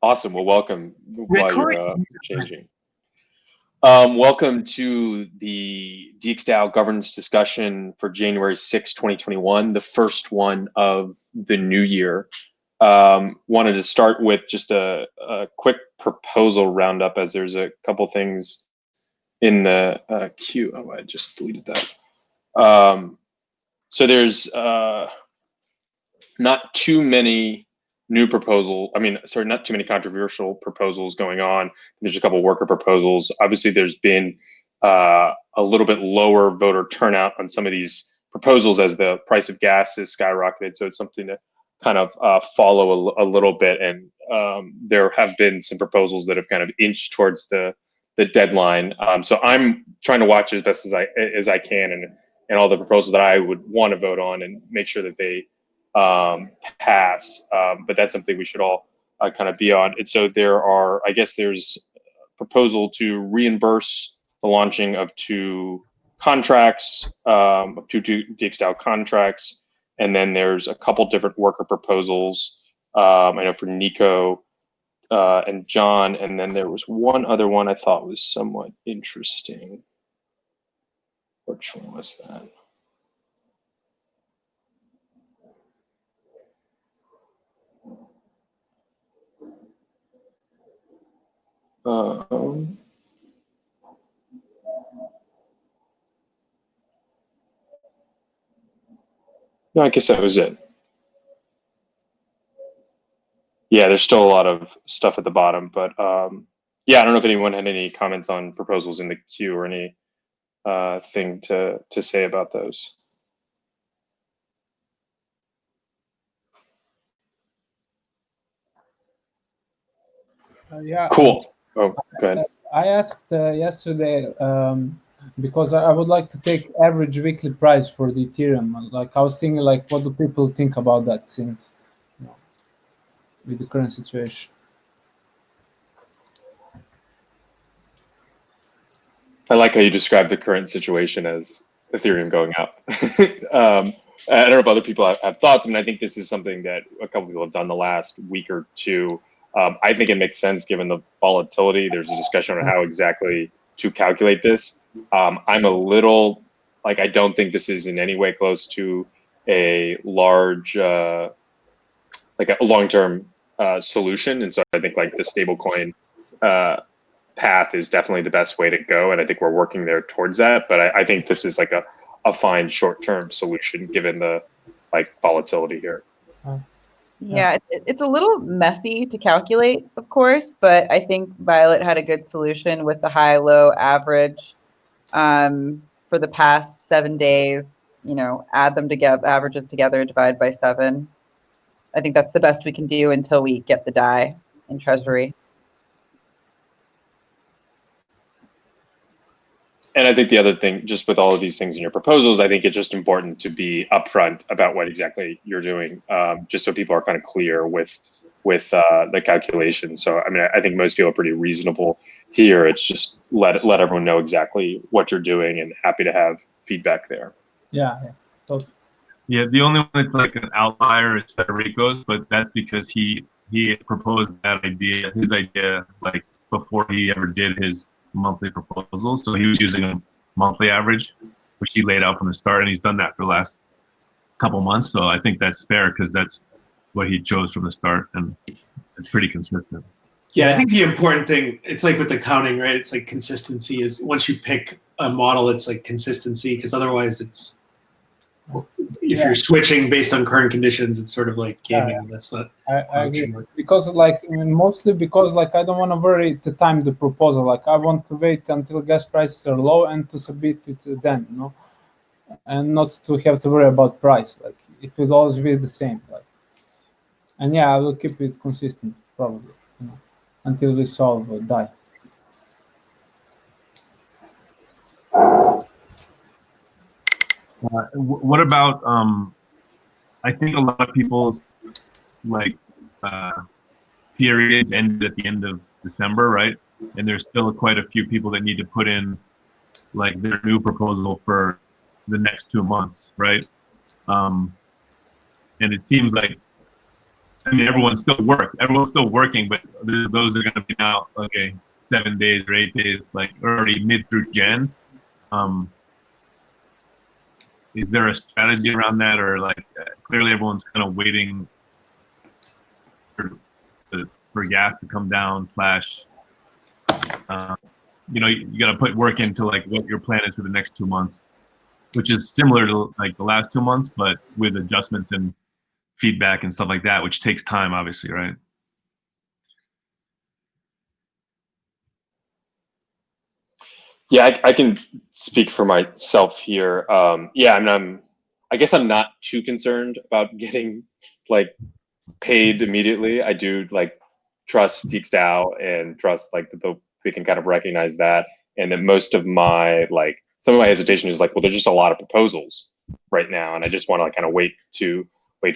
Awesome. Well, welcome while you're Recording. changing. Welcome to the DXgov governance discussion for January 6, 2021, the first one of the new year. Wanted to start with just a quick proposal roundup, as there's a couple things in the queue. Oh, I just deleted that. So there's not too many not too many controversial proposals going on. There's a couple worker proposals. Obviously, there's been a little bit lower voter turnout on some of these proposals as the price of gas has skyrocketed. So it's something to kind of follow a little bit. And there have been some proposals that have kind of inched towards the deadline. So I'm trying to watch as best as I can, and all the proposals that I would want to vote on, and make sure that they pass. But that's something we should all kind of be on. And so there's a proposal to reimburse the launching of two contracts, two DXgov contracts. And then there's a couple different worker proposals. I know for Nico and John. And then there was one other one I thought was somewhat interesting. Which one was that? No, I guess that was it. Yeah, there's still a lot of stuff at the bottom, but yeah, I don't know if anyone had any comments on proposals in the queue or any thing to say about those. Yeah. Cool. Oh, go ahead. I asked yesterday because I would like to take average weekly price for the Ethereum. Like I was thinking, like, what do people think about that since, with the current situation? I like how you described the current situation as Ethereum going up. I don't know if other people have thoughts. I mean, I think this is something that a couple people have done the last week or two. I think it makes sense given the volatility. There's a discussion on how exactly to calculate this. I'm a little, I don't think this is in any way close to a large, a long-term solution. And so I think the stablecoin path is definitely the best way to go. And I think we're working there towards that. But I think this is a fine short-term solution given the volatility here. Yeah, it's a little messy to calculate, of course, but I think Violet had a good solution with the high-low average for the past 7 days. Add them together, averages together, divide by 7. I think that's the best we can do until we get the DAI in Treasury. And I think the other thing, just with all of these things in your proposals, I think it's just important to be upfront about what exactly you're doing, just so people are kind of clear with the calculation. So, I mean, I think most people are pretty reasonable here. It's just let everyone know exactly what you're doing, and happy to have feedback there. Yeah, totally. Yeah, the only one that's an outlier is Federico's, but that's because he proposed his idea before he ever did his monthly proposal. So he was using a monthly average, which he laid out from the start, and he's done that for the last couple months. So I think that's fair because that's what he chose from the start, and it's pretty consistent. Yeah, I think the important thing, it's like with accounting, right? It's consistency is once you pick a model, it's consistency, because otherwise it's, if you're switching based on current conditions, it's sort of like gaming. That's not. I agree, because mostly because I don't want to worry to time the proposal. I want to wait until gas prices are low and to submit it then, and not to have to worry about price. It will always be the same. And yeah, I will keep it consistent probably, until we solve DAI. What about I think a lot of people's periods ended at the end of December, right? And there's still quite a few people that need to put in their new proposal for the next 2 months, right? And it seems like I mean, everyone's still working, but those are going to be now, okay, 7 days or 8 days, like already mid through Jan. Is there a strategy around that, or like clearly everyone's kind of waiting for gas to come down slash, you know, you got to put work into like what your plan is for the next 2 months, which is similar to like the last 2 months, but with adjustments and feedback and stuff like that, which takes time, obviously, right? Yeah, I can speak for myself here. Yeah, I guess I'm not too concerned about getting like paid immediately. I do like trust DXgov and trust like that we can kind of recognize that, and that most of my like some of my hesitation is like, well, there's just a lot of proposals right now, and I just want to like kind of wait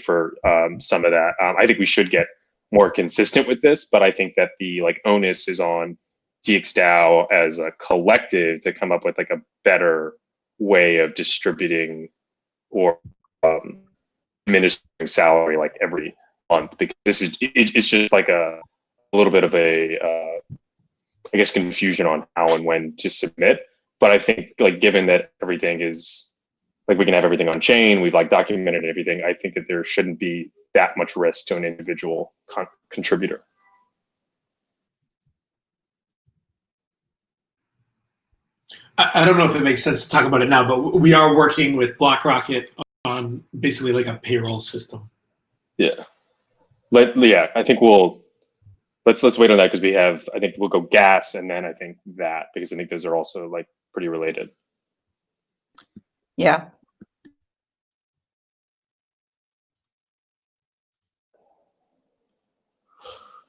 for some of that. I think we should get more consistent with this, but I think that the like onus is on DXgov as a collective to come up with like a better way of distributing or administering salary like every month, because it's just like a little bit of a I guess confusion on how and when to submit. But I think like given that everything is like we can have everything on chain, we've like documented everything, I think that there shouldn't be that much risk to an individual contributor. I don't know if it makes sense to talk about it now, but we are working with BlockRocket on basically like a payroll system. Yeah. I think let's wait on that, because I think we'll go gas and then I think that, because I think those are also like pretty related. Yeah.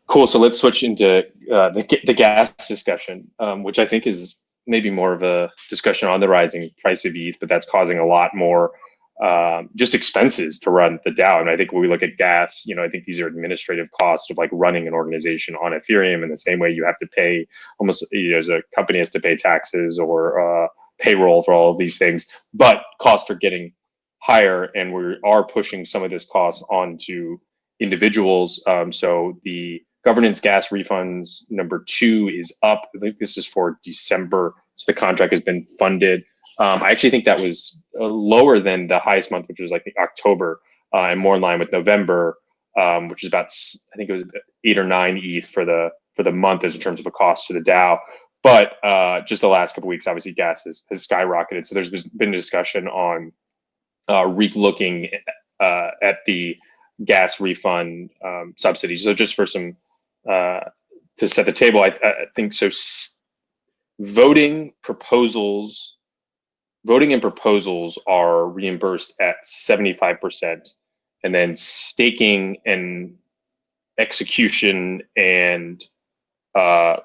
Cool. So let's switch into the gas discussion, which I think is maybe more of a discussion on the rising price of ETH, but that's causing a lot more just expenses to run the DAO. And I think when we look at gas, you know, I think these are administrative costs of like running an organization on Ethereum in the same way you have to pay almost, you know, as a company has to pay taxes or payroll for all of these things, but costs are getting higher, and we are pushing some of this cost onto individuals. So the governance gas refunds #2 is up. I think this is for December. So the contract has been funded. I actually think that was lower than the highest month, which was like October, and more in line with November, which is about, I think it was 8 or 9 ETH for the month as in terms of a cost to the DAO. But just the last couple of weeks, obviously gas has skyrocketed. So there's been a discussion on re-looking at the gas refund subsidies. So just for some to set the table, I think so. Voting and proposals are reimbursed at 75%, and then staking and execution and the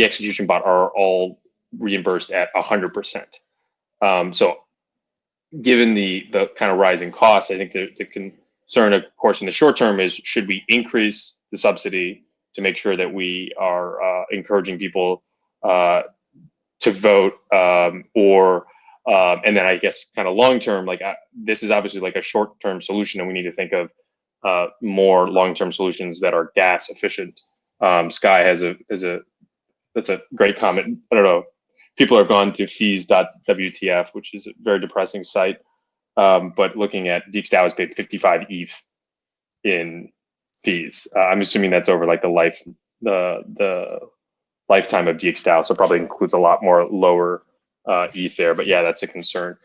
execution bot are all reimbursed at 100%. So given the kind of rising costs, I think the concern, of course, in the short term is, should we increase the subsidy to make sure that we are encouraging people to vote, and then I guess kind of long term, like this is obviously like a short term solution, and we need to think of more long term solutions that are gas efficient. Sky has that's a great comment. I don't know. People are gone to fees.wtf, which is a very depressing site. But looking at DXgov has paid 55 ETH in fees. I'm assuming that's over like the lifetime of DXgov, so it probably includes a lot more lower ETH there. But yeah, that's a concern.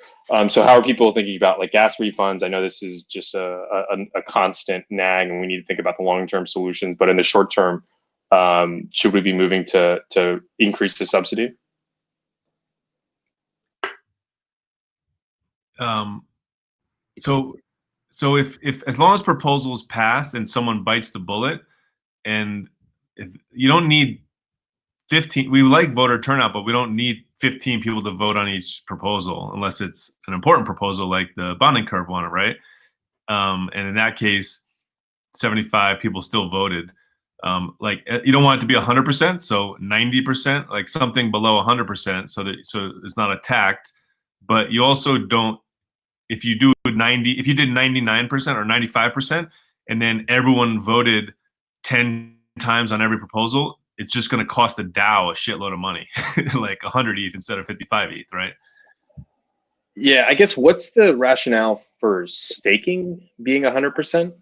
So how are people thinking about like gas refunds? I know this is just a constant nag, and we need to think about the long-term solutions. But in the short term, should we be moving to increase the subsidy? So if as long as proposals pass and someone bites the bullet, and if you don't need 15, we like voter turnout, but we don't need 15 people to vote on each proposal unless it's an important proposal like the bonding curve one, right? And in that case, 75 people still voted. Like you don't want it to be 100%, so 90%, like something below 100%, so it's not attacked. But you also don't, if you did 99% or 95%, and then everyone voted 10 times on every proposal, it's just going to cost the DAO a shitload of money, like 100 ETH instead of 55 ETH, right? Yeah, I guess what's the rationale for staking being 100%?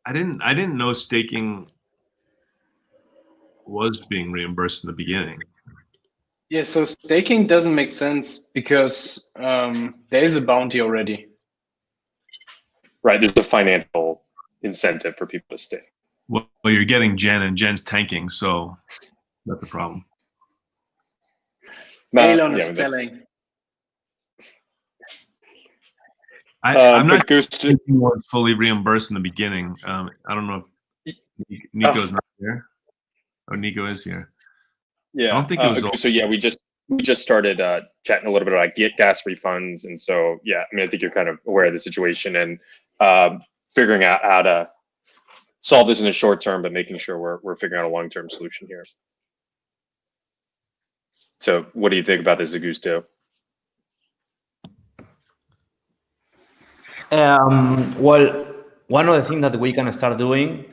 I didn't know staking was being reimbursed in the beginning. Yeah, so staking doesn't make sense because there is a bounty already. Right, there's a financial incentive for people to stake. Well, you're getting Gen, and Gen's tanking, so that's the problem. Elon yeah, is selling. I'm not Goose, sure it was fully reimbursed in the beginning. I don't know if Nico's not here. Oh, Nico is here. Yeah, I don't think it was. so yeah, we just started chatting a little bit about gas refunds, and so yeah, I mean, I think you're kind of aware of the situation and figuring out how to solve this in the short term, but making sure we're figuring out a long-term solution here. So, what do you think about this, Augusto? Well, one of the things that we can start doing,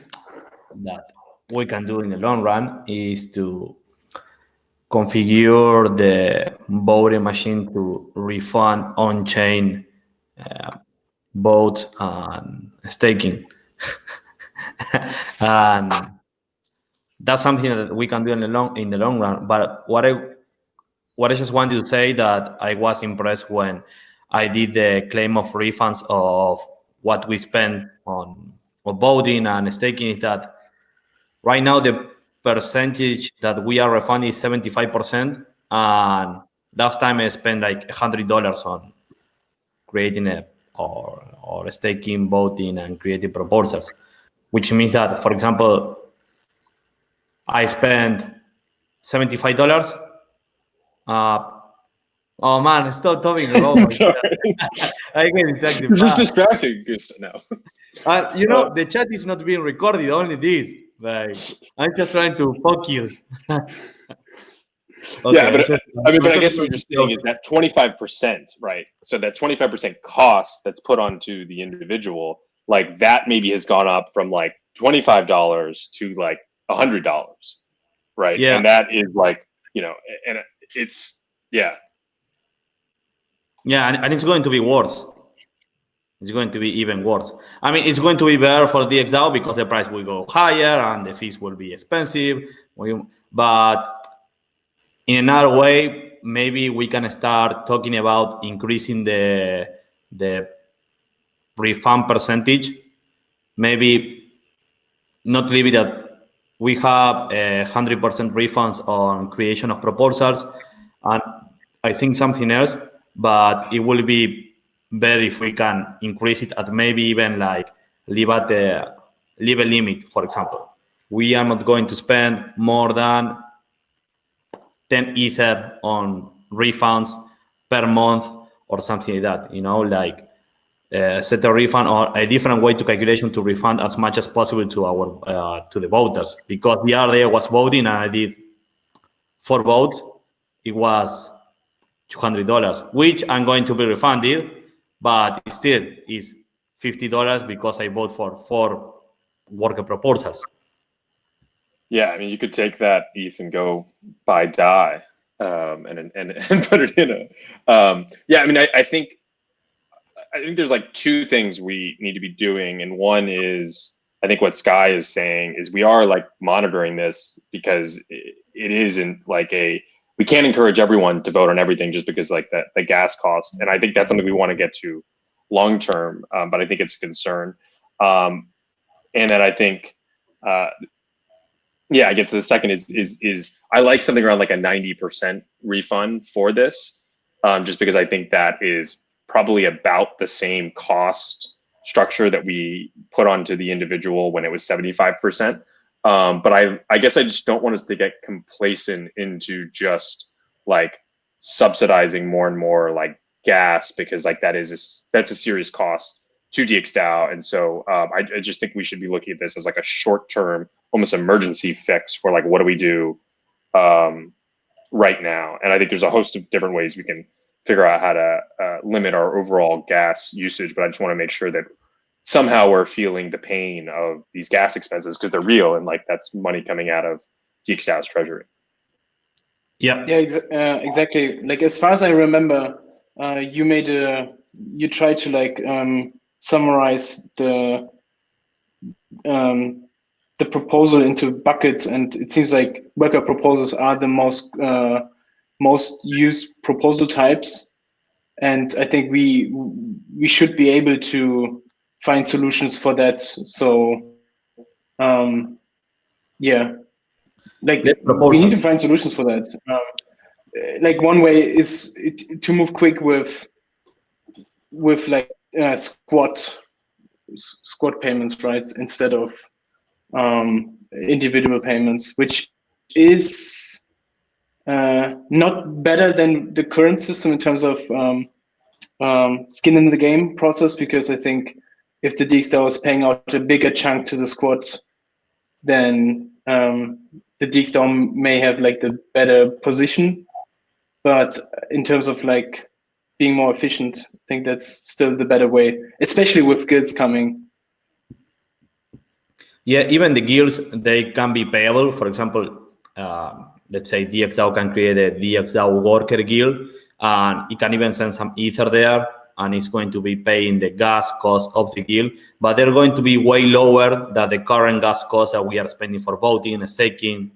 that we can do in the long run, is to configure the voting machine to refund on-chain votes and staking. And that's something that we can do in the long run. But what I just wanted to say, that I was impressed when I did the claim of refunds of what we spent on voting and staking, is that right now the percentage that we are refunding is 75%, and last time I spent like $100 on creating or staking, voting, and creating proposals, which means that, for example, I spent $75. Oh man, stop talking about Sorry. I get distracted. You're just distracting, Augusto, now. You know, the chat is not being recorded, only this. Like, I'm just trying to focus. Okay, Yeah, but I guess what you're saying is that 25%, right? So that 25% cost that's put onto the individual, like that maybe has gone up from like $25 to like $100, right? Yeah. And that is like, you know, and it's, yeah. Yeah, and it's going to be worse. It's going to be even worse. I mean, it's going to be better for DXgov because the price will go higher and the fees will be expensive. But in another way, maybe we can start talking about increasing the refund percentage. Maybe not leave it at we have 100% refunds on creation of proposals, and I think something else, but it will be better if we can increase it at maybe even like leave a limit. For example, we are not going to spend more than 10 Ether on refunds per month or something like that, you know, like set a refund or a different way to calculation to refund as much as possible to our to the voters, because the other day I was voting and I did 4 votes. It was $200, which I'm going to be refunded, but still is $50 because I vote for 4 worker proposals. Yeah, I mean, you could take that ETH and go buy DAI and put it in a. Yeah, I mean, I think there's like 2 things we need to be doing, and one is I think what Sky is saying is we are like monitoring this because it isn't like we can't encourage everyone to vote on everything just because like the gas cost, and I think that's something we want to get to long term, but I think it's a concern, and then I think. Yeah, I get to the second is I like something around like a 90% refund for this, just because I think that is probably about the same cost structure that we put onto the individual when it was 75%. But I guess I just don't want us to get complacent into just like subsidizing more and more like gas, because like that's a serious cost to DXDAO. And so I just think we should be looking at this as like a short-term, almost emergency fix for like, what do we do right now. And I think there's a host of different ways we can figure out how to limit our overall gas usage. But I just want to make sure that somehow we're feeling the pain of these gas expenses because they're real, and like that's money coming out of DXgv's treasury. Yeah. Yeah, exactly. Like as far as I remember, you tried to like summarize the proposal into buckets, and it seems like worker proposals are the most used proposal types, and I think we should be able to find solutions for that. So yeah, like we need to find solutions for that. Like one way is to move quick with like squat payments, right, instead of individual payments, which is not better than the current system in terms of skin in the game process, because I think if the DXgov is paying out a bigger chunk to the squad, then the DXgov may have like the better position. But in terms of like being more efficient, I think that's still the better way, especially with guilds coming. Yeah, even the guilds, they can be payable. For example, let's say DXgov can create a DXgov worker guild, and it can even send some ether there, and it's going to be paying the gas cost of the guild, but they're going to be way lower than the current gas cost that we are spending for voting and staking.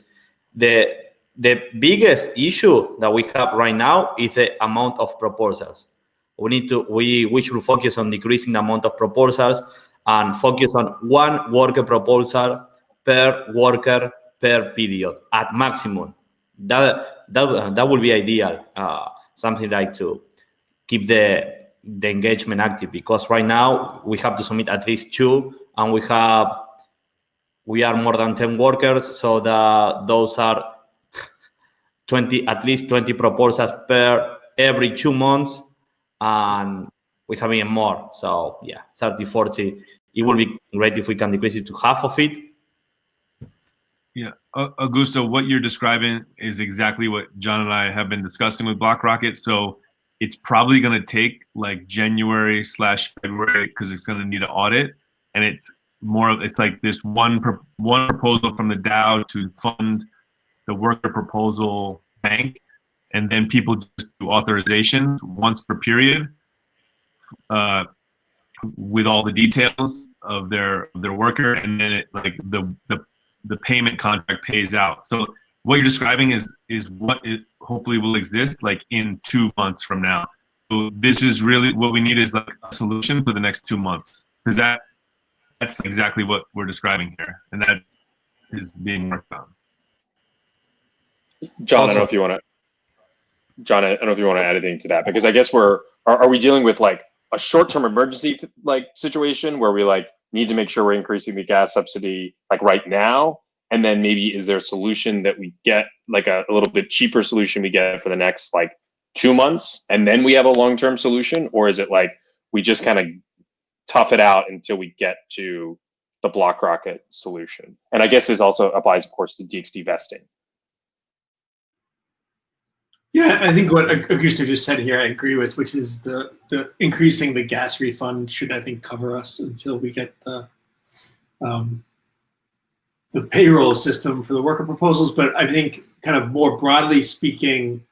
The biggest issue that we have right now is the amount of proposals. We should focus on decreasing the amount of proposals and focus on one worker proposal per worker per period at maximum. That would be ideal. Something like to keep the engagement active, because right now we have to submit at least 2, and we are more than 10 workers, so those are at least 20 proposals per every 2 months, and we have even more. So yeah, 30, 40. It will be great if we can decrease it to half of it. Yeah, Augusto, what you're describing is exactly what John and I have been discussing with BlockRocket. So it's probably going to take like January/February, because it's going to need an audit, and it's like this one proposal from the DAO to fund the worker proposal bank, and then people just do authorizations once per period with all the details of their worker, and then it like the payment contract pays out. So what you're describing is what it hopefully will exist like in 2 months from now. So this is really what we need, is like a solution for the next 2 months, because that's exactly what we're describing here, and that is being worked on. John, I don't know if you want to add anything to that, because I guess are we dealing with like a short-term emergency like situation where we like need to make sure we're increasing the gas subsidy like right now, and then maybe is there a solution that we get, like a little bit cheaper solution we get for the next like 2 months, and then we have a long-term solution? Or is it like we just kind of tough it out until we get to the BlockRocket solution? And I guess this also applies, of course, to DXD vesting. Yeah, I think what Augusto just said here, I agree with, which is the increasing the gas refund should, I think, cover us until we get the payroll system for the worker proposals. But I think kind of more broadly speaking,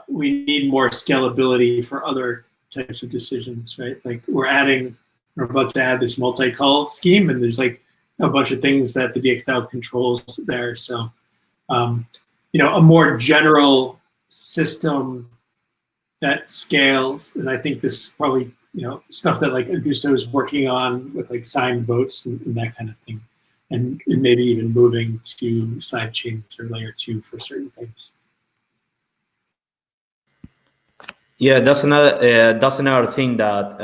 we need more scalability for other types of decisions, right? Like we're about to add this multi-call scheme, and there's like a bunch of things that the DXgov controls there. So, a more general system that scales, and I think this is probably stuff that like Augusto is working on with like signed votes and that kind of thing, and maybe even moving to side chains or layer 2 for certain things. Yeah, that's another thing that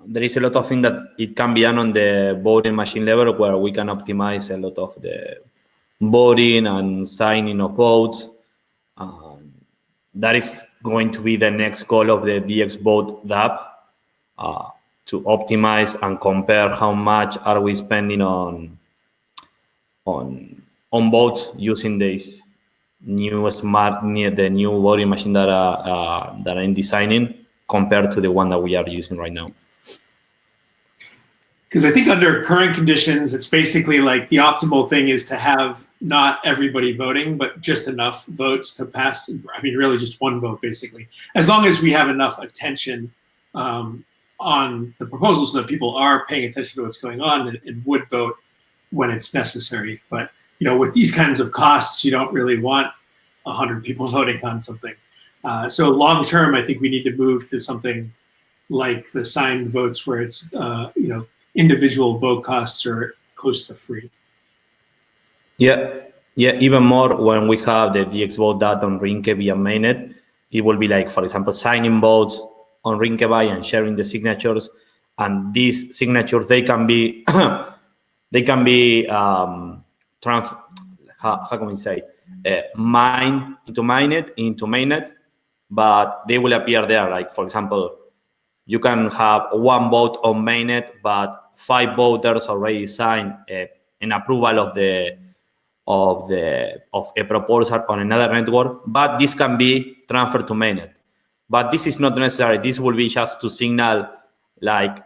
there is a lot of things that it can be done on the voting machine level, where we can optimize a lot of the voting and signing of votes. That is going to be the next goal of the DXvote app, to optimize and compare how much are we spending on votes using this the new voting machine that I'm designing compared to the one that we are using right now. Because I think under current conditions, it's basically like the optimal thing is to have not everybody voting, but just enough votes to pass. I mean, really just one vote, basically. As long as we have enough attention on the proposals so that people are paying attention to what's going on and would vote when it's necessary. But, you know, with these kinds of costs, you don't really want 100 people voting on something. So long term, I think we need to move to something like the signed votes where it's, you know, individual vote costs are close to free. Yeah, even more when we have the DXgov data on Rinke via mainnet, it will be like, for example, signing votes on Rinkebuy and sharing the signatures. And these signatures, they can be, how can we say, mine into mainnet, but they will appear there. Like, for example, you can have one vote on mainnet, but 5 voters already signed an approval of a proposal on another network, but this can be transferred to mainnet. But this is not necessary. This will be just to signal, like,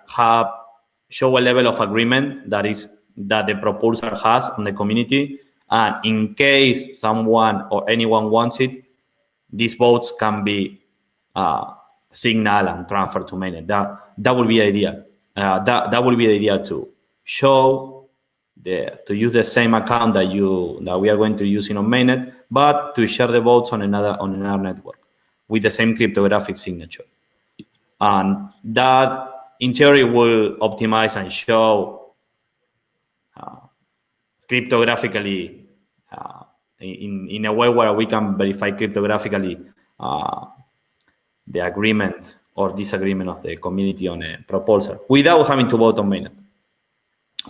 show a level of agreement that the proposal has on the community, and in case someone or anyone wants it, these votes can be signal and transfer to mainnet. That would be the idea. That would be the idea to show to use the same account that we are going to use on mainnet, but to share the votes on another network with the same cryptographic signature. And that in theory will optimize and show cryptographically in a way where we can verify cryptographically the agreement or disagreement of the community on a proposal without having to vote on mainnet,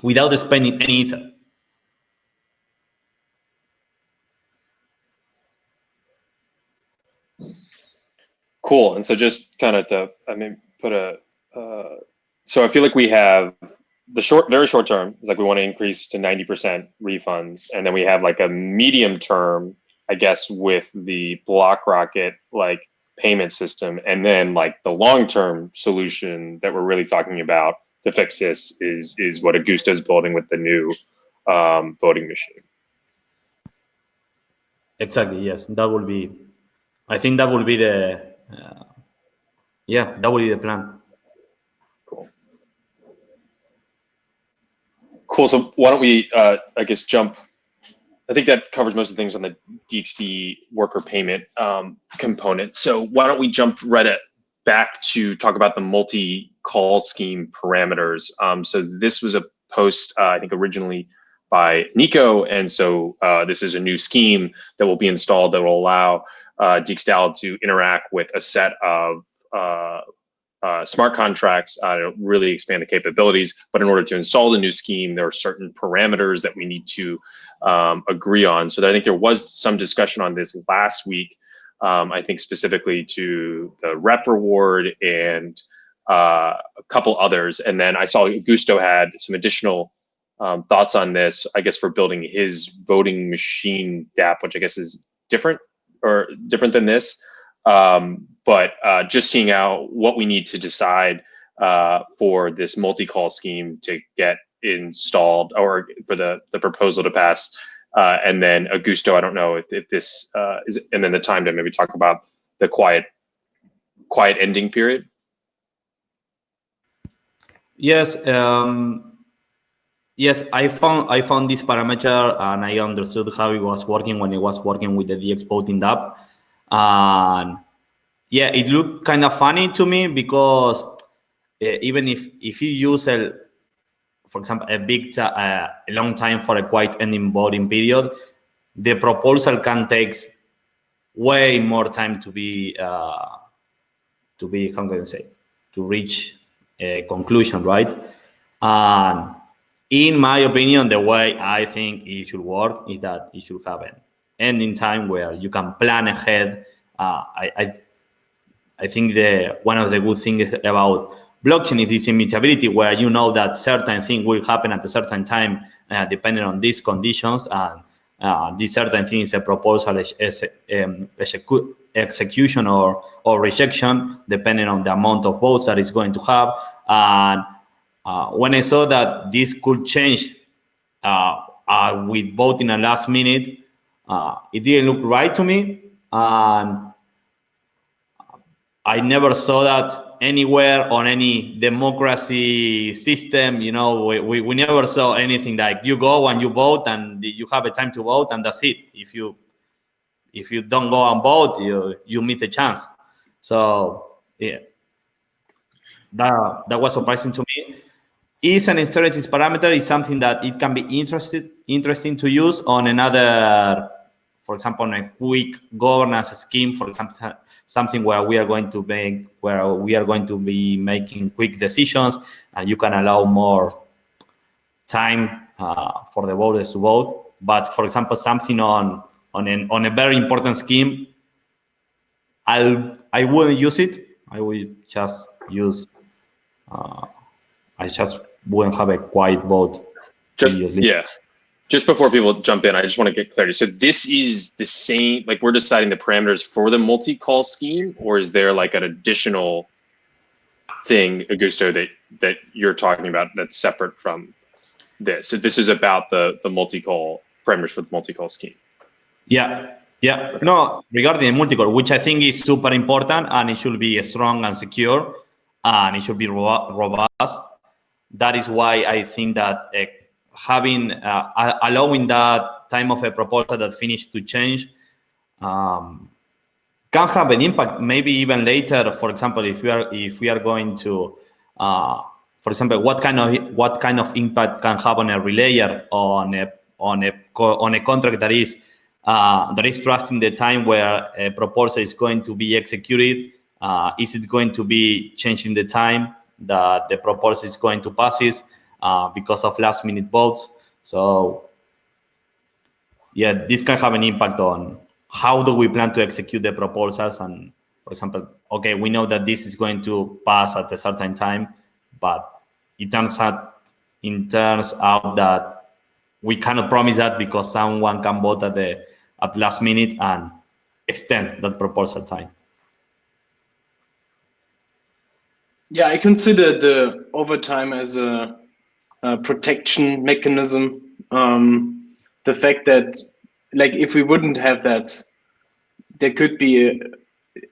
without spending any ether. Cool. And so just kind of to, so I feel like we have the very short term is like we want to increase to 90% refunds. And then we have like a medium term, I guess, with the BlockRocket, like, payment system, and then like the long-term solution that we're really talking about to fix this is what Augusto is building with the new voting machine. Exactly. Yes, that will be. I think that will be the. That will be the plan. Cool. So why don't we, I guess, jump. I think that covers most of the things on the DXD worker payment component. So why don't we jump back to talk about the multi-call scheme parameters. So this was a post, I think, originally by Nico. And so this is a new scheme that will be installed that will allow DXDAO to interact with a set of smart contracts, really expand the capabilities. But in order to install the new scheme, there are certain parameters that we need to agree on. So I think there was some discussion on this last week, I think specifically to the rep reward and a couple others. And then I saw Augusto had some additional thoughts on this, I guess, for building his voting machine DApp, which I guess is different than this. But just seeing out what we need to decide for this multi-call scheme to get installed, or for the proposal to pass. And then Augusto, I don't know if this is, and then the time to maybe talk about the quiet ending period. Yes. Yes, I found this parameter and I understood how it was working when it was working with the DX voting DApp. And yeah, it looked kind of funny to me because even if you use for example, a long time for a quiet ending voting period, the proposal can take way more time to be how can I say, to reach a conclusion, right? And in my opinion, the way I think it should work is that it should have an ending time where you can plan ahead. I think one of the good things about blockchain is this immutability, where you know that certain thing will happen at a certain time, depending on these conditions, and this certain thing is a proposal execution or rejection, depending on the amount of votes that it's going to have. And when I saw that this could change with voting at last minute, it didn't look right to me. And I never saw that anywhere on any democracy system. You know, we never saw anything like you go and you vote and you have a time to vote and that's it. If you don't go and vote, you miss the chance. So yeah, that was surprising to me. Ease and storage parameter is something that it can be interesting to use on another, for example, on a quick governance scheme, for example, something where we are going to be making quick decisions, and you can allow more time for the voters to vote. But for example, something on a very important scheme, I wouldn't use it. I would just use. I just wouldn't have a quiet vote. Just before people jump in, I just want to get clarity. So this is the same, like we're deciding the parameters for the multi-call scheme, or is there like an additional thing, Augusto, that you're talking about that's separate from this? So this is about the multi-call parameters for the multi-call scheme. Yeah. No, regarding the multi-call, which I think is super important, and it should be strong and secure, and it should be robust. That is why I think that allowing that time of a proposal that finished to change can have an impact, maybe even later. For example, if we are going to, for example, what kind of impact can have on a relayer on a contract that is trusting the time where a proposal is going to be executed. Is it going to be changing the time that the proposal is going to pass because of last minute votes? So yeah, this can have an impact on how do we plan to execute the proposals. And for example, okay, we know that this is going to pass at a certain time, but it turns out that we cannot promise that because someone can vote at last minute and extend that proposal time. Yeah, I consider the overtime as a protection mechanism. The fact that, like, if we wouldn't have that, there could be,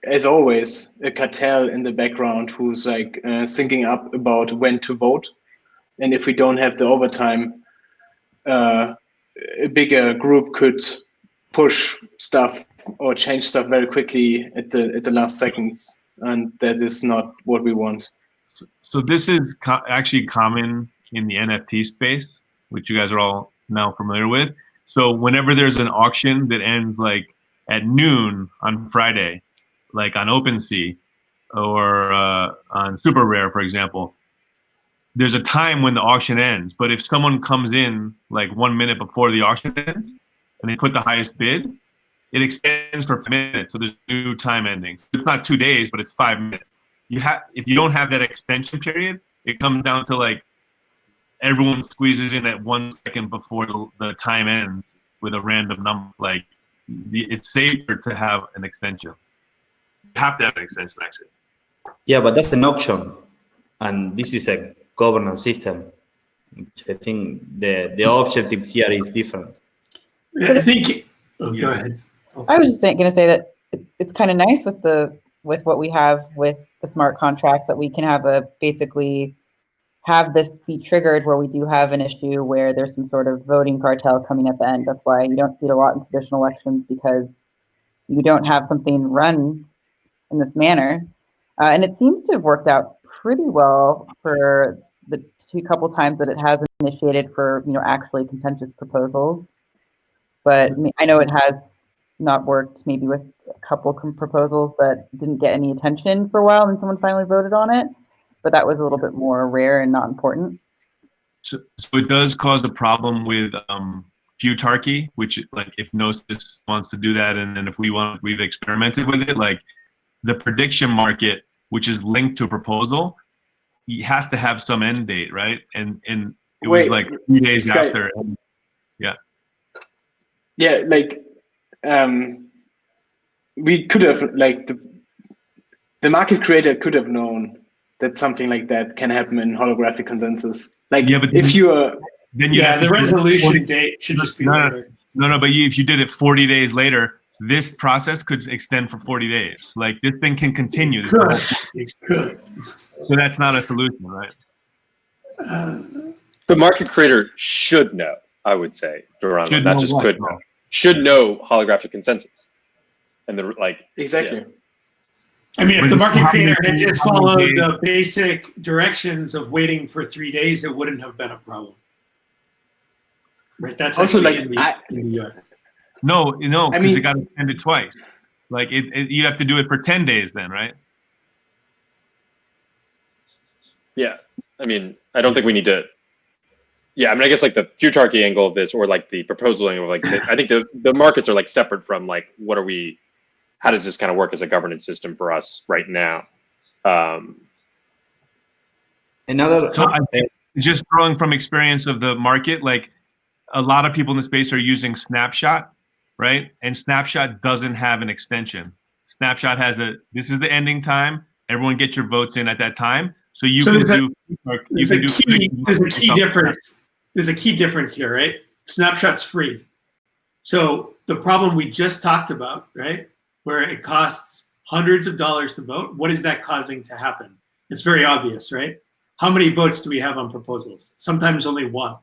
as always, a cartel in the background who's like thinking up about when to vote. And if we don't have the overtime, a bigger group could push stuff or change stuff very quickly at the last seconds. And that is not what we want. So this is actually common in the NFT space, which you guys are all now familiar with. So whenever there's an auction that ends like at noon on Friday, like on OpenSea or on Super Rare, for example, there's a time when the auction ends. But if someone comes in like 1 minute before the auction ends and they put the highest bid, it extends for 5 minutes. So there's new time endings. It's not 2 days, but it's 5 minutes. If you don't have that extension period, it comes down to like everyone squeezes in at 1 second before the time ends with a random number. Like it's safer to have an extension. You have to have an extension, actually. Yeah, but that's an auction, and this is a governance system. I think the objective here is different. I think. Oh, go ahead. I was just going to say that it's kind of nice with what we have with the smart contracts that we can basically have this be triggered where we do have an issue where there's some sort of voting cartel coming at the end. That's why you don't see it a lot in traditional elections, because you don't have something run in this manner. And it seems to have worked out pretty well for the couple times that it has initiated for, actually contentious proposals. But I know it has not worked maybe with a couple proposals that didn't get any attention for a while and someone finally voted on it. But that was a little bit more rare and not important. So it does cause a problem with futarchy, which, like, if Gnosis wants to do that, and then if we've experimented with it, like the prediction market, which is linked to a proposal, he has to have some end date, right? And it was like 3 days after. yeah, like we could have, like, the market creator could have known that something like that can happen in holographic consensus. Like, Yeah, but if you are, then you the resolution date should just be later. No, but if you did it 40 days later, this process could extend for 40 days. Like, this thing can continue. It could. So that's not a solution, right? The market creator should know, I would say, Geronimo, Should not know just what, could though? know. Should know holographic consensus. And the, like, exactly. yeah. I mean, if the market How creator many had just days- followed the basic directions of waiting for 3 days, it wouldn't have been a problem. Right. That's Also, actually like, in the No, I because mean- it got extended twice. Like, you have to do it for 10 days then, right? Yeah, I mean, I don't think we need to. Yeah, I mean, I guess like the futarchy angle of this, or like the proposal angle, like I think the markets are like separate from like what are we? How does this kind of work as a governance system for us right now? Another. So just drawing from experience of the market, like a lot of people in the space are using Snapshot, right? And Snapshot doesn't have an extension. Snapshot has this is the ending time. Everyone get your votes in at that time. So you can do. There's a key difference. There's a key difference here, right? Snapshot's free. So the problem we just talked about, right, where it costs hundreds of dollars to vote, what is that causing to happen? It's very obvious, right? How many votes do we have on proposals? Sometimes only one.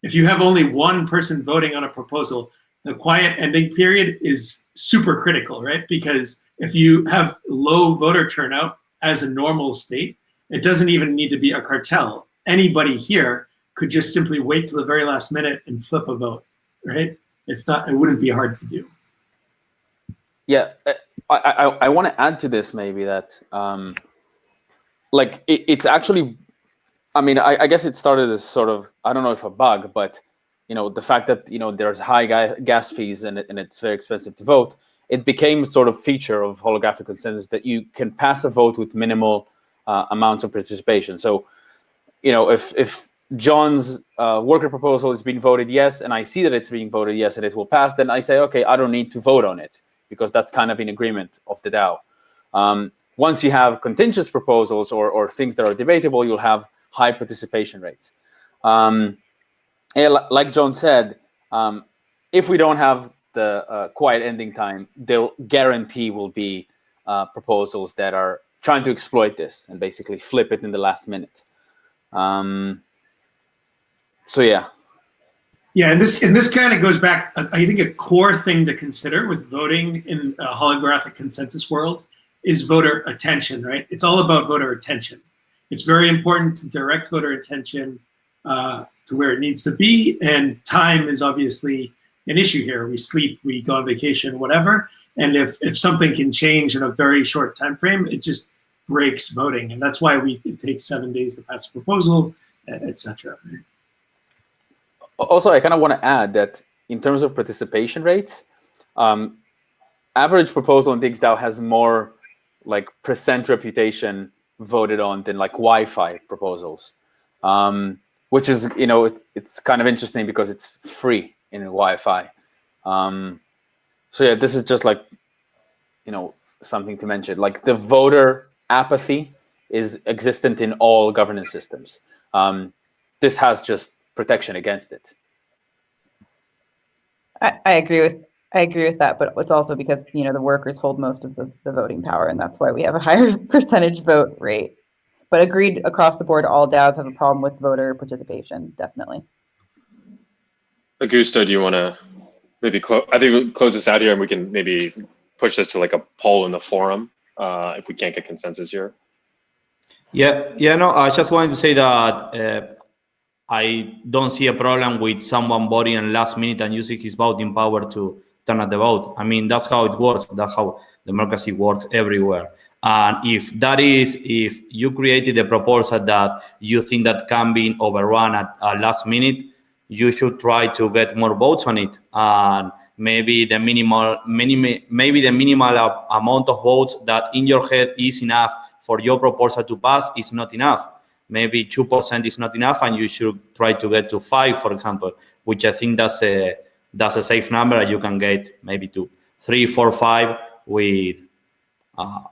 If you have only one person voting on a proposal, the quiet ending period is super critical, right? Because if you have low voter turnout as a normal state, it doesn't even need to be a cartel. Anybody here could just simply wait till the very last minute and flip a vote, right? It wouldn't be hard to do. Yeah, I want to add to this maybe that, like, it's actually, I mean, I guess it started as sort of, I don't know if a bug, but, you know, the fact that, you know, there's high gas fees and it's very expensive to vote, it became sort of feature of holographic consensus that you can pass a vote with minimal amounts of participation. So, you know, if John's worker proposal is being voted yes, and I see that it's being voted yes and it will pass, then I say, okay, I don't need to vote on it because that's kind of in agreement of the DAO. Once you have contentious proposals or things that are debatable, you'll have high participation rates. And like John said, if we don't have the quiet ending time, there guarantee will be proposals that are trying to exploit this and basically flip it in the last minute. So yeah. Yeah, and this kind of goes back, I think a core thing to consider with voting in a holographic consensus world is voter attention, right? It's all about voter attention. It's very important to direct voter attention to where it needs to be, and time is obviously an issue here. We sleep, we go on vacation, whatever, and if something can change in a very short time frame, it just breaks voting, and that's why it takes 7 days to pass a proposal, etc. Also, I kind of want to add that in terms of participation rates, average proposal in DXgov has more like percent reputation voted on than like Wi-Fi proposals, which is, you know, it's kind of interesting because it's free in Wi-Fi. So yeah, this is just like, you know, something to mention. Like the voter apathy is existent in all governance systems. This has just protection against it. I agree with that, but it's also because, you know, the workers hold most of the voting power, and that's why we have a higher percentage vote rate. But agreed across the board, all DAOs have a problem with voter participation, definitely. Augusto, do you want to maybe close? I think we'll close this out here, and we can maybe push this to like a poll in the forum if we can't get consensus here. Yeah. No, I just wanted to say that I don't see a problem with someone voting in last minute and using his voting power to turn out the vote. I mean, that's how it works. That's how democracy works everywhere. And if you created a proposal that you think that can be overrun at last minute, you should try to get more votes on it. And maybe the minimal amount of votes that in your head is enough for your proposal to pass is not enough. Maybe 2% is not enough, and you should try to get to 5%, for example, which I think that's that's a safe number. You can get maybe to 3, 4, 5 with, I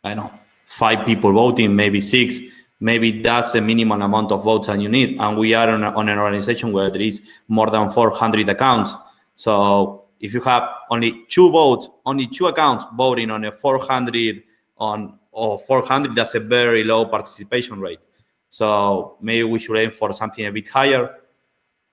don't know, 5 people voting, maybe 6. Maybe that's the minimum amount of votes that you need. And we are on an organization where there is more than 400 accounts. So if you have only 2 votes, only 2 accounts voting on a 400 or 400, that's a very low participation rate. So maybe we should aim for something a bit higher.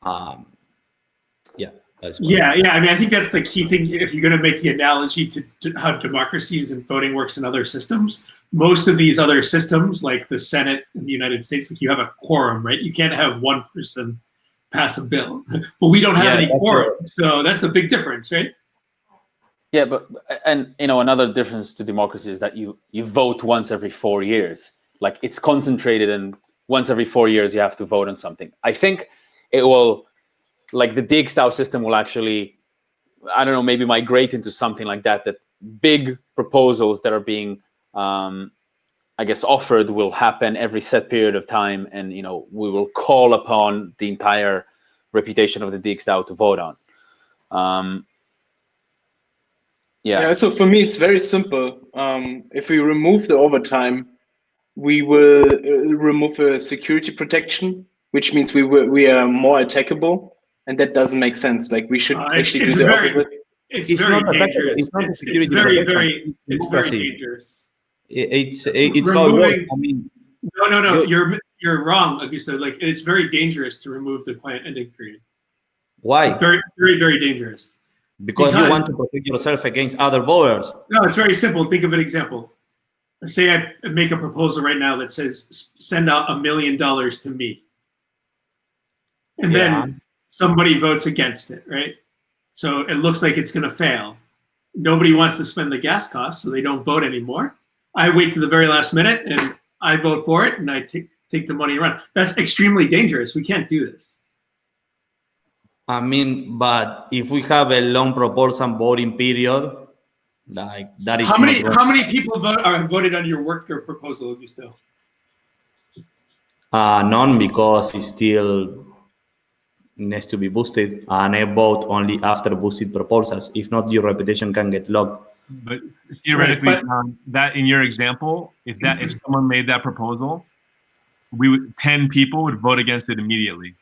Yeah. I mean, I think that's the key thing. If you're going to make the analogy to how democracies and voting works in other systems, most of these other systems, like the Senate in the United States, like you have a quorum, right? You can't have one person pass a bill, but we don't have any quorum. So that's the big difference, right? Yeah, and another difference to democracy is that you vote once every 4 years. Like it's concentrated, and once every 4 years you have to vote on something. I think it will, like the DXgov system will actually, I don't know, maybe migrate into something like that. That big proposals that are being, I guess, offered will happen every set period of time, and we will call upon the entire reputation of the DXgov to vote on. Yeah, so for me, it's very simple. If we remove the overtime, we will remove a security protection, which means we are more attackable, and that doesn't make sense. Like we should actually do the opposite. It's very dangerous. It's very dangerous. It's how it works. I mean, no. You're wrong, Augusto. Like it's very dangerous to remove the client ending period. Why? It's very, very, very dangerous. Because you want to protect yourself against other voters. No, it's very simple. Think of an example. Let's say I make a proposal right now that says send out $1 million to me, and then somebody votes against it, right? So it looks like it's going to fail. Nobody wants to spend the gas costs, so they don't vote anymore. I wait to the very last minute and I vote for it, and I take the money and run. That's extremely dangerous. We can't do this. I mean, but if we have a long proposal voting period, like that is how many people are voted on your worker proposal, Augusto? None, because it still needs to be boosted, and I vote only after boosted proposals. If not, your reputation can get locked. But theoretically, that in your example, if someone made that proposal, 10 people would vote against it immediately.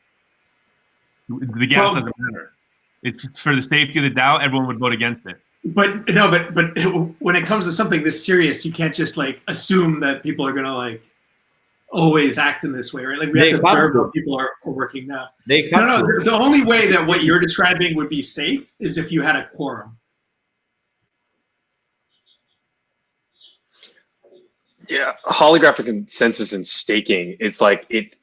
The gas doesn't matter. It's for the safety of the doubt. Everyone would vote against it. But when it comes to something this serious, you can't just like assume that people are gonna like always act in this way, right? Like we have to observe how people are working now. The only way that what you're describing would be safe is if you had a quorum. Yeah, holographic consensus and staking, it's like it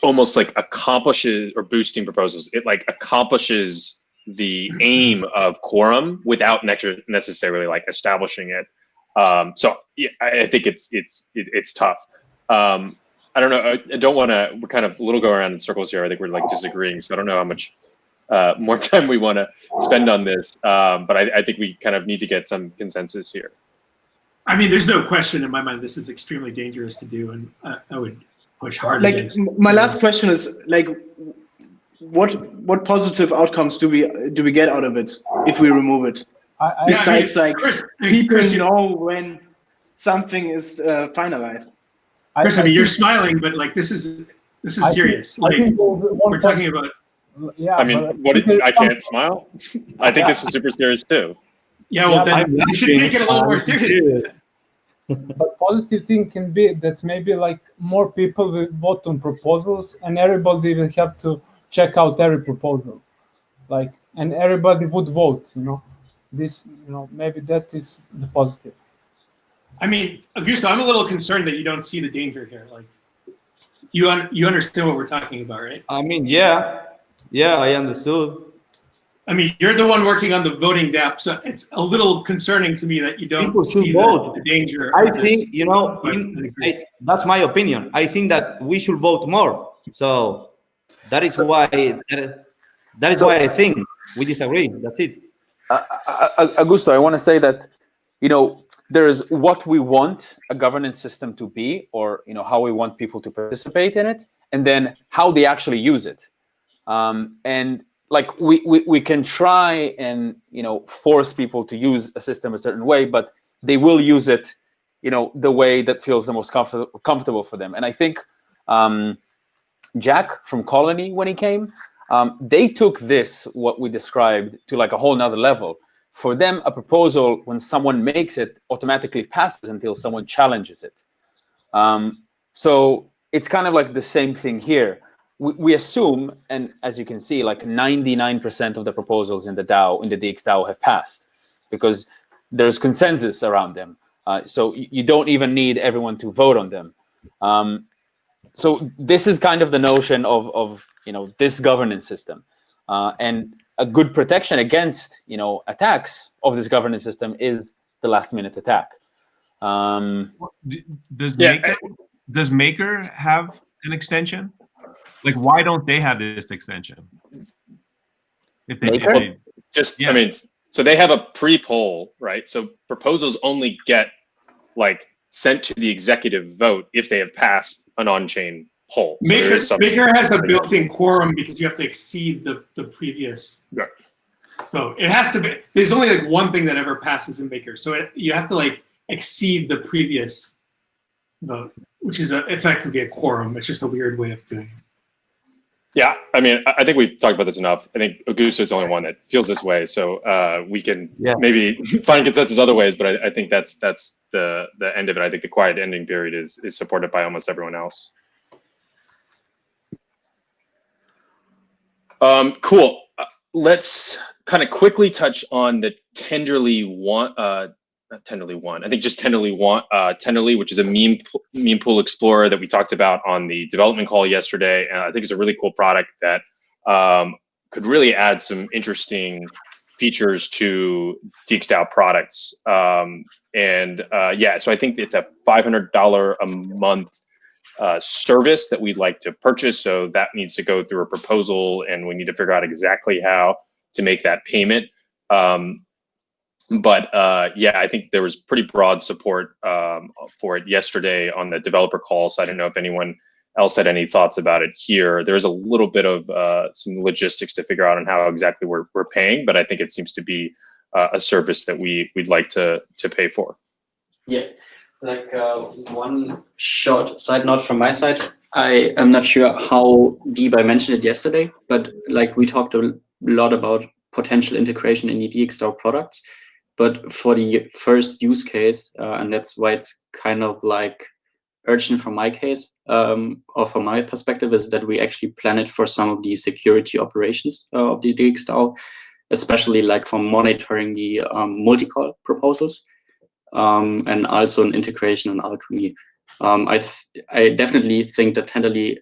almost like accomplishes, or boosting proposals, it like accomplishes the aim of quorum without necessarily like establishing it. So yeah, I think it's tough. I don't know. I don't want to. We're kind of a little go around in circles here. I think we're like disagreeing. So I don't know how much more time we want to spend on this. But I think we kind of need to get some consensus here. I mean, there's no question in my mind. This is extremely dangerous to do, and I would push hard. Like my last question is like, what positive outcomes do we get out of it if we remove it? Besides, like people know when something is finalized. Chris, I mean, you're smiling, but like this is serious. Like we're talking about. Yeah. I mean, I can't smile. I think this is super serious too. Yeah, well, then you should take it a little more seriously. But positive thing can be that maybe like more people will vote on proposals, and everybody will have to check out every proposal, like, and everybody would vote. This, maybe that is the positive. I mean, Augusto, I'm a little concerned that you don't see the danger here. Like, you understand what we're talking about, right? I mean, yeah, I understood. I mean, you're the one working on the voting DApp, so it's a little concerning to me that you don't see the danger. I think, that's my opinion. I think that we should vote more. So that is why I think we disagree. That's it. Augusto, I want to say that, there's what we want a governance system to be, or, how we want people to participate in it, and then how they actually use it. And like we can try and force people to use a system a certain way, but they will use it the way that feels the most comfortable for them. And I think Jack from Colony, when he came, they took this, what we described, to like a whole nother level. For them, a proposal, when someone makes it, automatically passes until someone challenges it. So it's kind of like the same thing here. We assume, and as you can see, like 99% of the proposals in the DAO, in the DXDAO, have passed because there's consensus around them. So you don't even need everyone to vote on them. So this is kind of the notion of this governance system, and a good protection against attacks of this governance system is the last-minute attack. Does Maker have an extension? Like, why don't they have this extension? If they Maker? I mean, so they have a pre-poll, right? So proposals only get like sent to the executive vote if they have passed an on-chain poll. So Maker has a built-in quorum because you have to exceed the previous vote. It has to be. There's only like one thing that ever passes in Maker, so you have to like exceed the previous vote, which is effectively a quorum. It's just a weird way of doing it. Yeah, I mean, I think we've talked about this enough. I think Augusto is the only one that feels this way, so we can maybe find consensus other ways. But I think that's the end of it. I think the quiet ending period is supported by almost everyone else. Cool. Let's kind of quickly touch on the Tenderly one. Not Tenderly one. I think just Tenderly one. Tenderly, which is a meme pool explorer that we talked about on the development call yesterday. And I think it's a really cool product that could really add some interesting features to DXDAO products. So I think it's a $500 a month service that we'd like to purchase. So that needs to go through a proposal, and we need to figure out exactly how to make that payment. I think there was pretty broad support for it yesterday on the developer call. So I don't know if anyone else had any thoughts about it here. There's a little bit of some logistics to figure out on how exactly we're paying, but I think it seems to be a service that we'd like to pay for. Yeah, like one short side note from my side. I am not sure how deep I mentioned it yesterday, but like we talked a lot about potential integration in the DXDAO products. But for the first use case, and that's why it's kind of like urgent from my case, or from my perspective, is that we actually plan it for some of the security operations of the DXDAO, especially like for monitoring the multi-call proposals, and also an integration in Alchemy. I definitely think that Tenderly,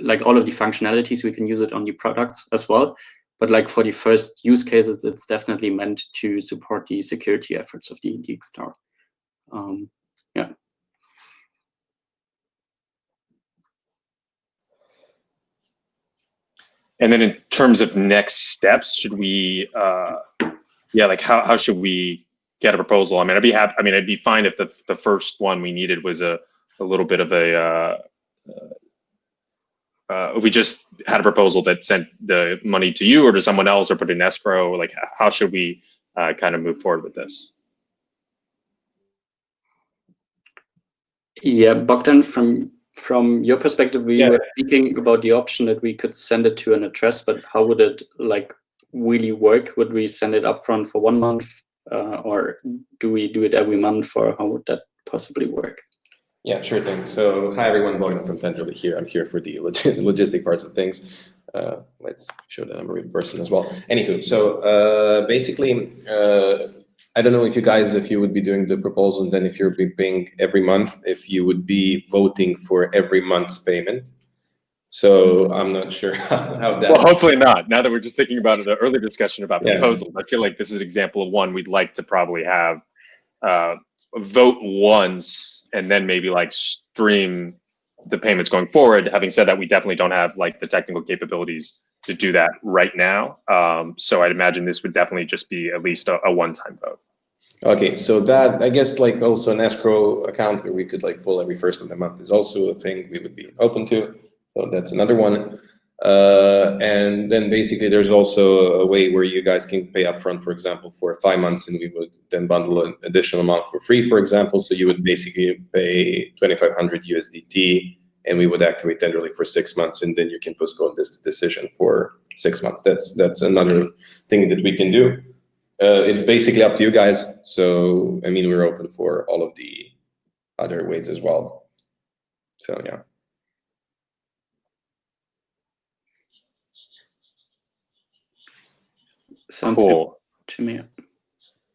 like all of the functionalities, we can use it on the products as well. But like for the first use cases, it's definitely meant to support the security efforts of the DXDAO. Yeah. And then in terms of next steps, should we, like how should we get a proposal? I mean, I'd be happy. I mean, I'd be fine if the first one we needed was a little bit of a. We just had a proposal that sent the money to you or to someone else or put it in escrow. Like, how should we kind of move forward with this? Yeah, Bogdan, from your perspective, we were speaking about the option that we could send it to an address, but how would it like really work? Would we send it upfront for 1 month, or do we do it every month, or how would that possibly work? Yeah, sure thing. So hi everyone, Bogdan from Tenderly here. I'm here for the logistic parts of things. Let's show that I'm a real person as well. Anywho, so basically, I don't know if you would be doing the proposal, and then if you're paying every month, if you would be voting for every month's payment. So I'm not sure how that. Well, hopefully not. Now that we're just thinking about the earlier discussion about proposals, I feel like this is an example of one we'd like to probably have. Vote once and then maybe like stream the payments going forward. Having said that, we definitely don't have like the technical capabilities to do that right now. So I'd imagine this would definitely just be at least a one-time vote. Okay, so that I guess like also an escrow account where we could like pull every first of the month is also a thing we would be open to. So that's another one. And then basically there's also a way where you guys can pay upfront, for example, for 5 months, and we would then bundle an additional month for free, for example. So you would basically pay 2,500 USDT, and we would activate Tenderly for 6 months, and then you can postpone this decision for 6 months. That's another thing that we can do. It's basically up to you guys. So, I mean, we're open for all of the other ways as well. So, yeah. Sounds Cool. good to me.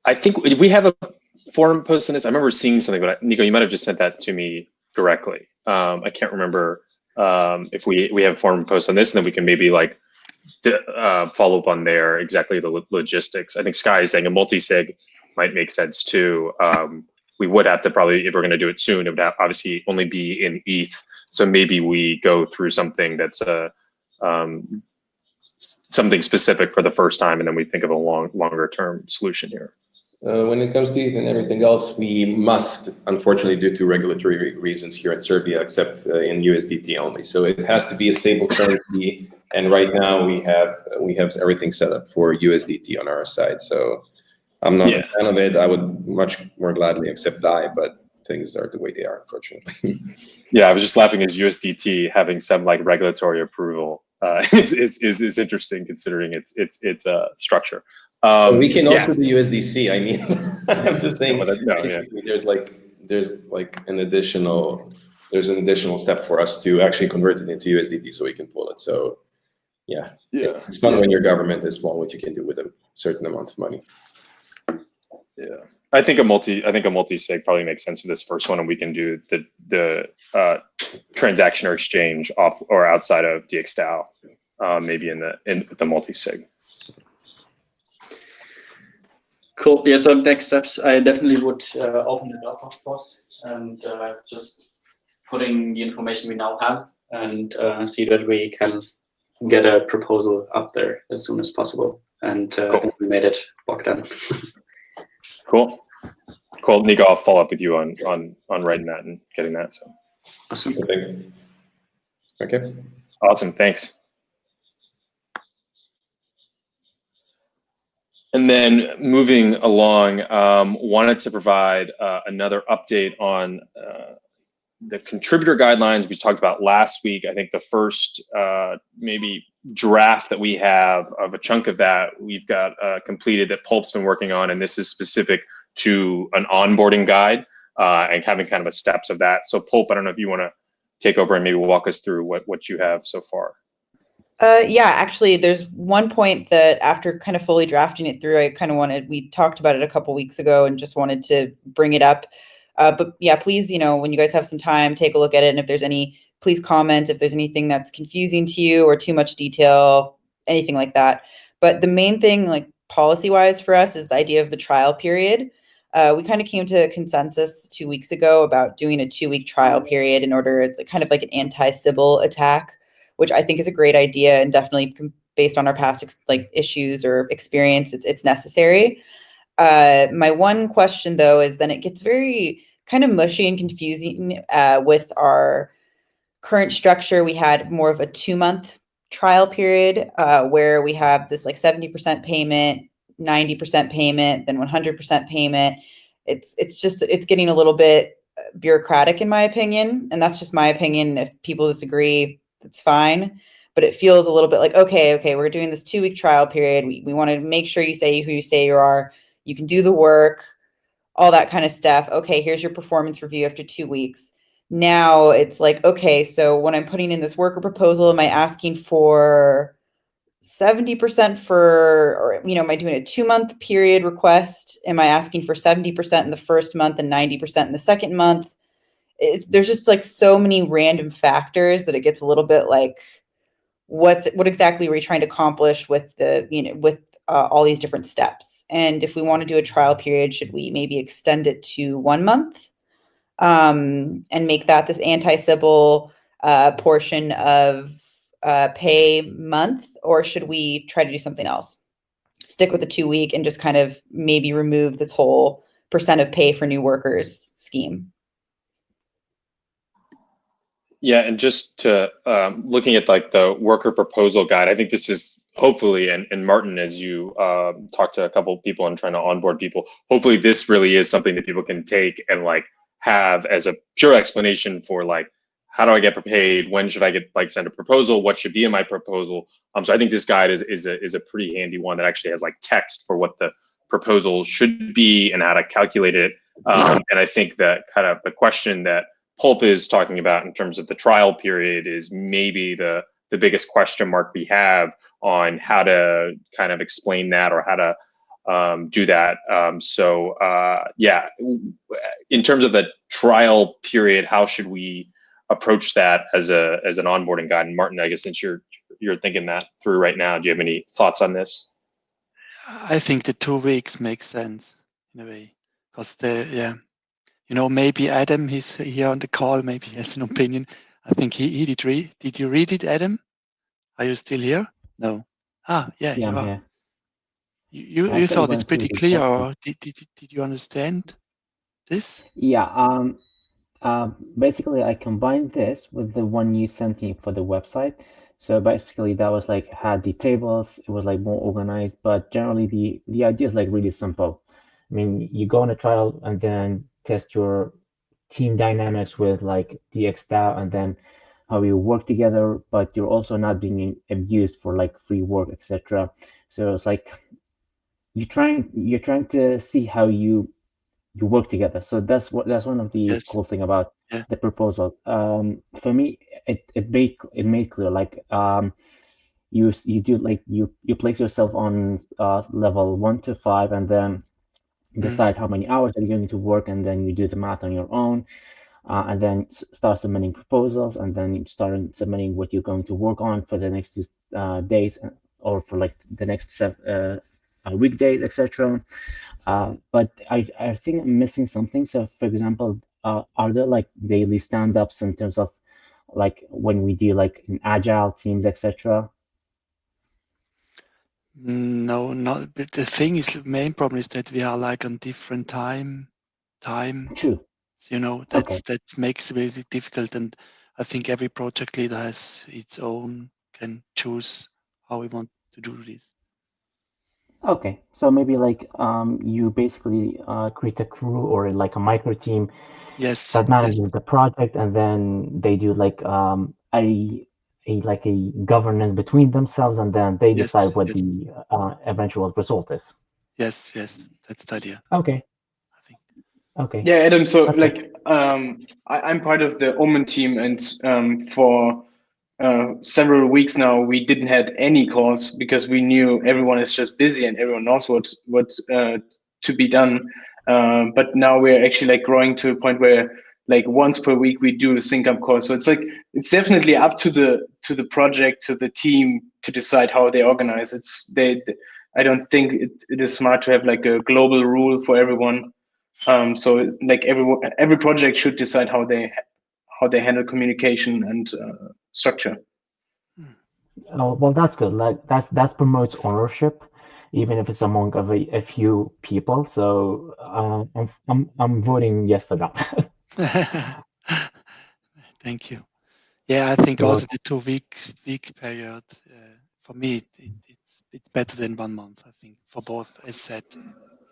I think we have a forum post on this. I remember seeing something, but Nico, you might have just sent that to me directly. I can't remember if we have a forum post on this, and then we can maybe like follow up on there exactly the logistics. I think Sky is saying a multi-sig might make sense too. We would have to probably, if we're going to do it soon, it would obviously only be in ETH. So maybe we go through something that's something specific for the first time, and then we think of a longer term solution here. When it comes to ETH and everything else, we must, unfortunately, due to regulatory reasons here in Serbia, accept in USDT only. So it has to be a stable currency, and right now we have everything set up for USDT on our side. So I'm not a fan of it. I would much more gladly accept DAI, but things are the way they are, unfortunately. Yeah, I was just laughing as USDT having some like regulatory approval is interesting considering its structure. We can also do USDC. I mean, I'm just saying. Basically, there's an additional step for us to actually convert it into USDT so we can pull it. So, yeah, it's fun when your government is small. What you can do with a certain amount of money. Yeah, I think a multi-sig probably makes sense for this first one, and we can do the transaction or exchange off or outside of DXDAO, maybe in the multi-sig. Cool. Yeah. So next steps, I definitely would open the Dropbox post and just putting the information we now have and see that we can get a proposal up there as soon as possible. And we made it, Bogdan. Cool. Nico, I'll follow up with you on writing that and getting that. So awesome. Okay. Awesome. Thanks. And then moving along, wanted to provide another update on the contributor guidelines we talked about last week. I think the first maybe draft that we have of a chunk of that we've got completed that Pulp's been working on, and this is specific to an onboarding guide and having kind of a steps of that. So Pulp, I don't know if you want to take over and maybe walk us through what you have so far. Yeah, actually, there's one point that after kind of fully drafting it through, I kind of we talked about it a couple weeks ago and just wanted to bring it up. But yeah, please, when you guys have some time, take a look at it. And if there's please comment if there's anything that's confusing to you or too much detail, anything like that. But the main thing, like policy-wise for us, is the idea of the trial period. We kind of came to a consensus 2 weeks ago about doing a 2-week trial period in order, it's kind of like an anti-Sybil attack, which I think is a great idea and definitely based on our past issues or experience, it's necessary. My one question though is then it gets very kind of mushy and confusing with our current structure. We had more of a 2-month trial period where we have this 70% payment, 90% payment, then 100% payment. It's getting a little bit bureaucratic in my opinion, and that's just my opinion. If people disagree, that's fine. But it feels a little bit like, okay, we're doing this 2-week trial period. We want to make sure you say who you say you are. You can do the work, all that kind of stuff. Okay, here's your performance review after 2 weeks. Now it's like, okay, so when I'm putting in this worker proposal, am I asking for 70% or am I doing a 2-month period request? Am I asking for 70% in the first month and 90% in the second month? There's just so many random factors that it gets a little bit like, what exactly are we trying to accomplish with all these different steps? And if we want to do a trial period, should we maybe extend it to 1 month and make that this anti-Sybil portion of pay month, or should we try to do something else? Stick with the 2-week and just kind of maybe remove this whole % of pay for new workers scheme. Yeah, and just to looking at like the worker proposal guide, I think this is hopefully, and Martin, as you talk to a couple of people and trying to onboard people, hopefully this really is something that people can take and like have as a pure explanation for like, how do I get paid? When should I get like send a proposal? What should be in my proposal? So I think this guide is a pretty handy one that actually has like text for what the proposal should be and how to calculate it. And I think that kind of the question that Pulp is talking about in terms of the trial period is maybe the biggest question mark we have on how to kind of explain that or how to do that. Yeah, in terms of the trial period, how should we approach that as an onboarding guide? And Martin, I guess since you're thinking that through right now, do you have any thoughts on this? I think the 2 weeks makes sense in a way, because maybe Adam, he's here on the call, maybe he has an opinion. I think he did read. Did you read it, Adam? Are you still here? No. Yeah, Yeah, you I'm are. here. You thought it's pretty clear, or did you understand this? Yeah, basically I combined this with the one you sent me for the website. So basically that was like had the tables, it was like more organized, but generally the idea is like really simple. I mean, you go on a trial and then test your team dynamics with like DXgov and then how you work together, but you're also not being abused for like free work, etc. So it's like you're trying to see how you work together. So that's one of the cool thing about the proposal. For me, it made clear like you do like you place yourself on level 1 to 5 and then decide how many hours you're going to work, and then you do the math on your own, and then start submitting proposals, and then you start submitting what you're going to work on for the next days or for like the next weekdays, etc. But I think I'm missing something. So, for example, are there like daily stand-ups in terms of like when we do like in agile teams, etc.? No, not. But the thing is, the main problem is that we are like on different time. True. That makes it really difficult, and I think every project leader has its own, can choose how we want to do this. Okay, so maybe like you basically create a crew or like a micro team that manages the project, and then they do like a governance between themselves, and then they decide what the eventual result is. Yes, that's the idea. Okay. Okay. Yeah, Adam. So like, I'm part of the Omen team, and for several weeks now, we didn't have any calls because we knew everyone is just busy and everyone knows what to be done. But now we're actually like growing to a point where like once per week we do a sync up call. So it's like it's definitely up to the project, to the team to decide how they organize. I don't think it is smart to have like a global rule for everyone. So like every project should decide how they handle communication and structure. Oh, well, that's good. Like that promotes ownership, even if it's among a few people. So I'm voting yes for that. Thank you. Yeah, I think also the 2 week period for me it's better than 1 month. I think for both, as said,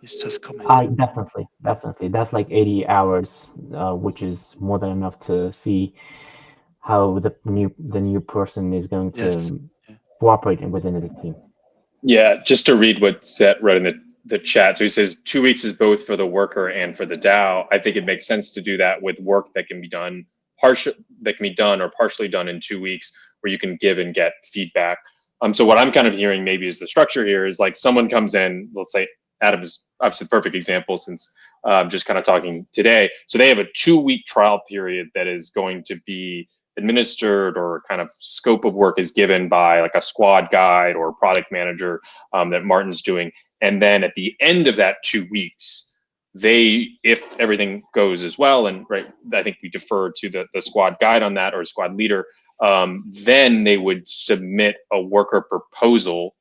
it's just comment. Definitely. That's like 80 hours, which is more than enough to see how the new person is going to cooperate within the team. Yeah, just to read what Seth wrote in the chat. So he says 2 weeks is both for the worker and for the DAO. I think it makes sense to do that with work that can be done or partially done in 2 weeks, where you can give and get feedback. So what I'm kind of hearing maybe is the structure here is like someone comes in, let's say Adam is obviously the perfect example since just kind of talking today. So they have a 2-week trial period that is going to be administered, or kind of scope of work is given by like a squad guide or product manager that Martin's doing. And then at the end of that 2 weeks, if everything goes as well, and right, I think we defer to the squad guide on that, or squad leader, then they would submit a worker proposal,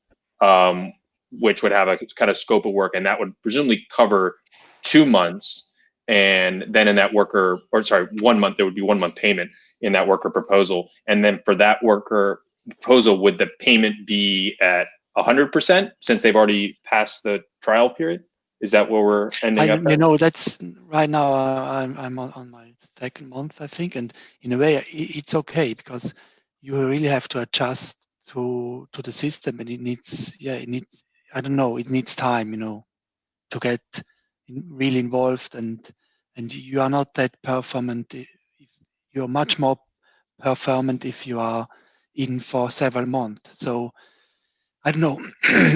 which would have a kind of scope of work, and that would presumably cover 2 months. And then in that 1 month, there would be 1 month payment. in that worker proposal. And then for that worker proposal, would the payment be at 100% since they've already passed the trial period? Is that where we're ending up at? That's right now. I'm on my second month, I think, and in a way, it's okay because you really have to adjust to the system, and it needs, I don't know, it needs time, to get really involved, and you are not that performant. You're much more performant if you are in for several months. So I don't know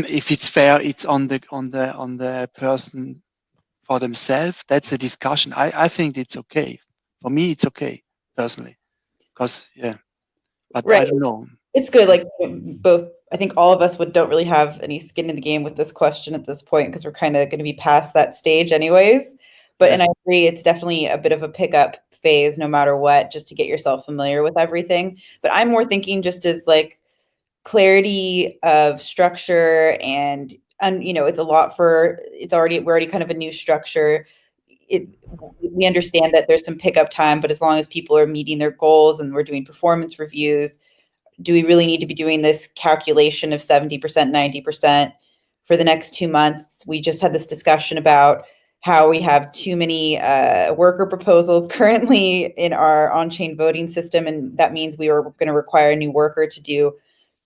if it's fair. It's on the person for themselves. That's a discussion. I think it's okay. For me, it's okay personally, because but Right. I don't know. It's good. Like both, I think all of us don't really have any skin in the game with this question at this point because we're kind of going to be past that stage anyways. But and I agree, it's definitely a bit of a pickup phase no matter what, just to get yourself familiar with everything. But I'm more thinking just as like clarity of structure and it's a lot for we're already kind of a new structure. We understand that there's some pickup time, but as long as people are meeting their goals and we're doing performance reviews, do we really need to be doing this calculation of 70%, 90% for the next 2 months? We just had this discussion about how we have too many worker proposals currently in our on-chain voting system, and that means we are going to require a new worker to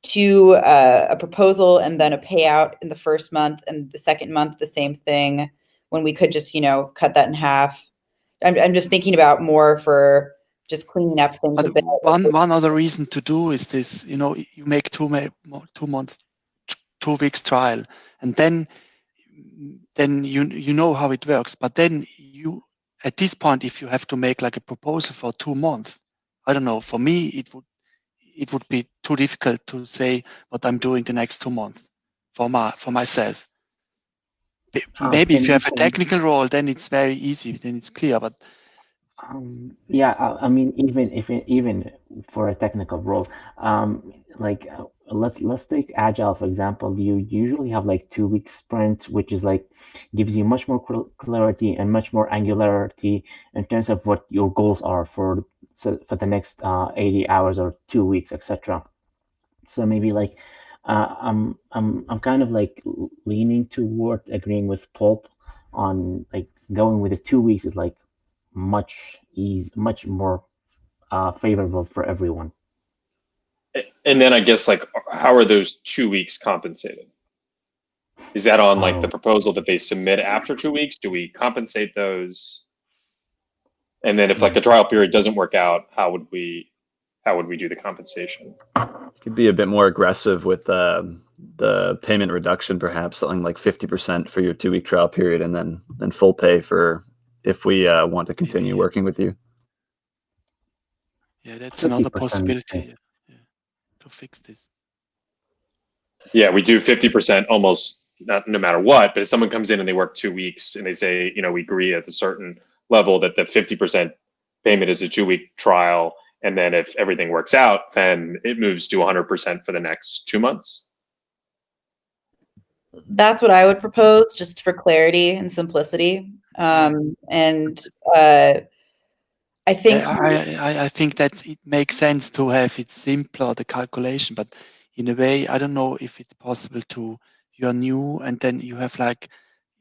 do a proposal and then a payout in the first month, and the second month the same thing, when we could just cut that in half. I'm just thinking about more for just cleaning up things a bit. One other reason to do is this, you make 2 months, 2 weeks trial, and then you know how it works. But then you, at this point, if you have to make like a proposal for 2 months, I don't know. For me, it would be too difficult to say what I'm doing the next 2 months for myself. Maybe if you have a technical role, then it's very easy. Then it's clear. But I mean, even for a technical role, let's take Agile for example. You usually have like 2 week sprint, which is like gives you much more clarity and much more angularity in terms of what your goals are for the next 80 hours or 2 weeks, etc. So maybe like I'm kind of like leaning toward agreeing with Pulp on like going with the 2 weeks is like much more favorable for everyone. And then I guess like, how are those 2 weeks compensated? Is that on like the proposal that they submit after 2 weeks? Do we compensate those? And then if like a trial period doesn't work out, how would we do the compensation? Could be a bit more aggressive with the payment reduction, perhaps something like 50% for your 2 week trial period, and then full pay for if we want to continue working with you. Yeah, that's another possibility to fix this. Yeah, we do 50% almost no matter what. But if someone comes in and they work 2 weeks and they say, we agree at a certain level that the 50% payment is a 2 week trial, and then if everything works out, then it moves to 100% for the next 2 months. That's what I would propose, just for clarity and simplicity. I think I think that it makes sense to have it simpler, the calculation, but in a way, I don't know if it's possible you're new and then you have like,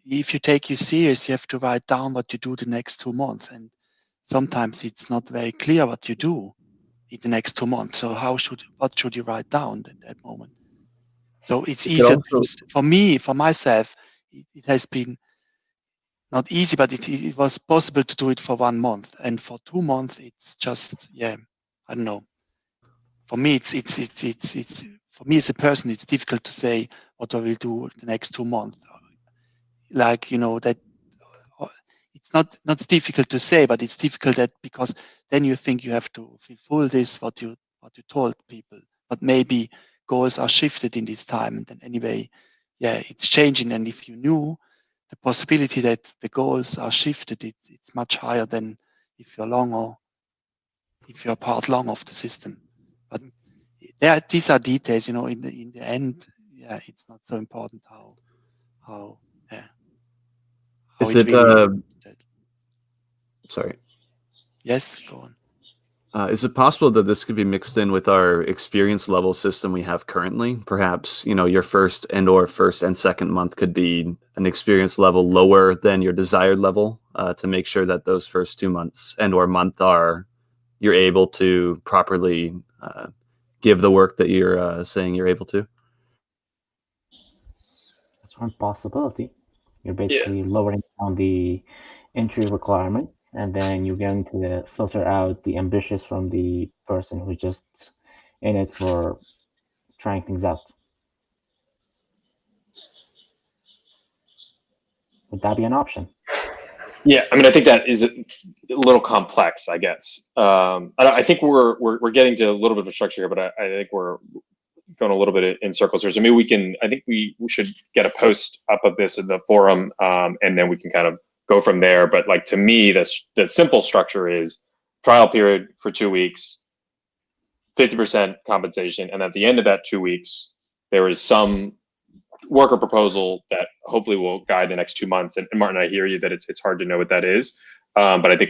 if you take you serious, you have to write down what you do the next 2 months. And sometimes it's not very clear what you do in the next 2 months. So what should you write down at that moment? So it's easier for me, for myself, it has been not easy, but it was possible to do it for 1 month, and for 2 months it's just I don't know. For me, it's for me as a person, it's difficult to say what I will do the next 2 months. Like that it's not difficult to say, but it's difficult that because then you think you have to fulfill this what you told people, but maybe goals are shifted in this time, and then anyway, it's changing. And if you knew the possibility that the goals are shifted, it's much higher than if you're part long of the system. But these are details, in the end, it's not so important how is it it really sorry. Yes, go on. Is it possible that this could be mixed in with our experience level system we have currently? Perhaps, your first and second month could be an experience level lower than your desired level to make sure that those first 2 months and/or month you're able to properly give the work that you're saying you're able to? That's one possibility. You're basically lowering down the entry requirement, and then you're going to filter out the ambitious from the person who's just in it for trying things out. Would that be an option? Yeah, I mean, I think that is a little complex, I guess. I think we're getting to a little bit of a structure here, but I think we're going a little bit in circles here. So maybe I think we should get a post up of this in the forum, and then we can kind of go from there. But like, to me, the simple structure is trial period for 2 weeks, 50% compensation, and at the end of that 2 weeks, there is some worker proposal that hopefully will guide the next 2 months. And Martin, I hear you that it's hard to know what that is, but I think